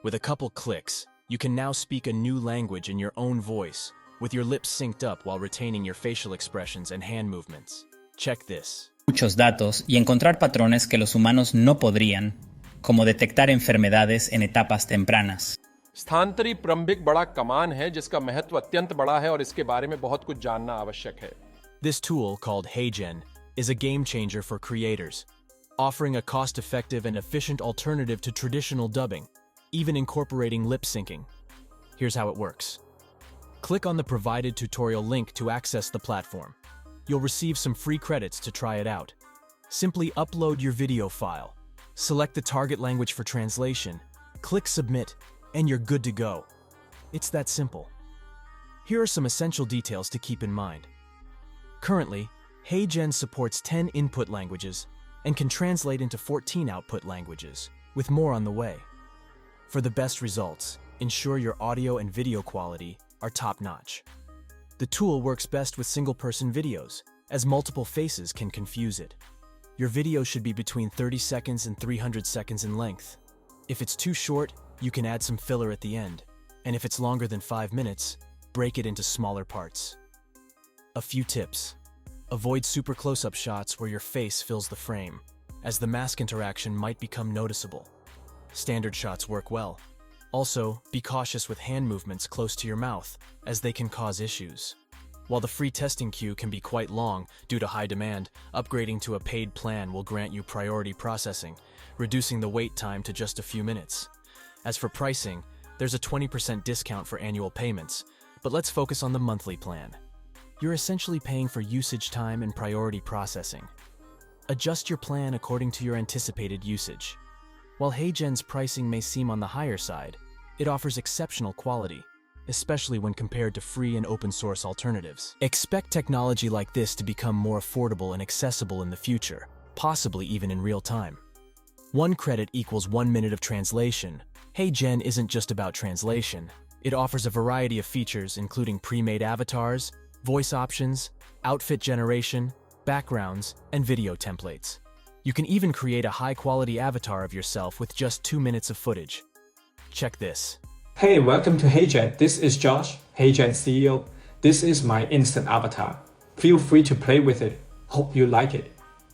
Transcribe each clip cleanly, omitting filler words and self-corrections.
With a couple clicks, you can now speak a new language in your own voice, with your lips synced up while retaining your facial expressions and hand movements. Check this. Muchos datos y encontrar patrones que los humanos no podrían, como detectar enfermedades en etapas tempranas. स्थानांतरी प्रारंभिक बड़ा कमान है जिसका महत्व अत्यंत बड़ा है और इसके बारे में बहुत कुछ जानना आवश्यक है. This tool, called Heygen, is a game changer for creators, offering a cost-effective and efficient alternative to traditional dubbing, even incorporating lip syncing. Here's how it works. Click on the provided tutorial link to access the platform. You'll receive some free credits to try it out. Simply upload your video file, select the target language for translation, click submit, and you're good to go. It's that simple. Here are some essential details to keep in mind. Currently, Heygen supports 10 input languages and can translate into 14 output languages, with more on the way. For the best results, ensure your audio and video quality are top-notch. The tool works best with single-person videos, as multiple faces can confuse it. Your video should be between 30 seconds and 300 seconds in length. If it's too short, you can add some filler at the end, and if it's longer than 5 minutes, break it into smaller parts. A few tips. Avoid super close-up shots where your face fills the frame, as the mask interaction might become noticeable. Standard shots work well. Also, be cautious with hand movements close to your mouth, as they can cause issues. While the free testing queue can be quite long due to high demand, upgrading to a paid plan will grant you priority processing, reducing the wait time to just a few minutes. As for pricing, there's a 20% discount for annual payments, but let's focus on the monthly plan. You're essentially paying for usage time and priority processing. Adjust your plan according to your anticipated usage. While Heygen's pricing may seem on the higher side, it offers exceptional quality, especially when compared to free and open-source alternatives. Expect technology like this to become more affordable and accessible in the future, possibly even in real time. 1 credit equals 1 minute of translation. Heygen isn't just about translation. It offers a variety of features including pre-made avatars, voice options, outfit generation, backgrounds, and video templates. You can even create a high-quality avatar of yourself with just 2 minutes of footage. Check this. Hey, welcome to Heygen. This is Josh, Heygen CEO. This is my instant avatar. Feel free to play with it. Hope you like it.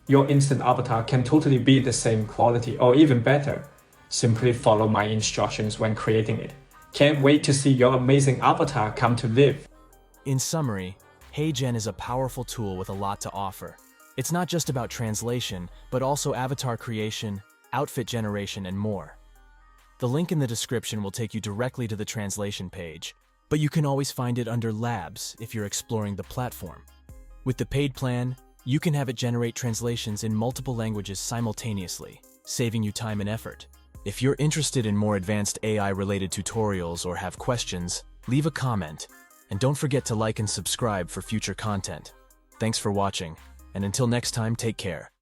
Your instant avatar can totally be the same quality or even better. Simply follow my instructions when creating it. Can't wait to see your amazing avatar come to life. In summary, Heygen is a powerful tool with a lot to offer. It's not just about translation, but also avatar creation, outfit generation, and more. The link in the description will take you directly to the translation page, but you can always find it under Labs if you're exploring the platform. With the paid plan, you can have it generate translations in multiple languages simultaneously, saving you time and effort. If you're interested in more advanced AI-related tutorials or have questions, leave a comment, and don't forget to like and subscribe for future content. Thanks for watching, and until next time, take care.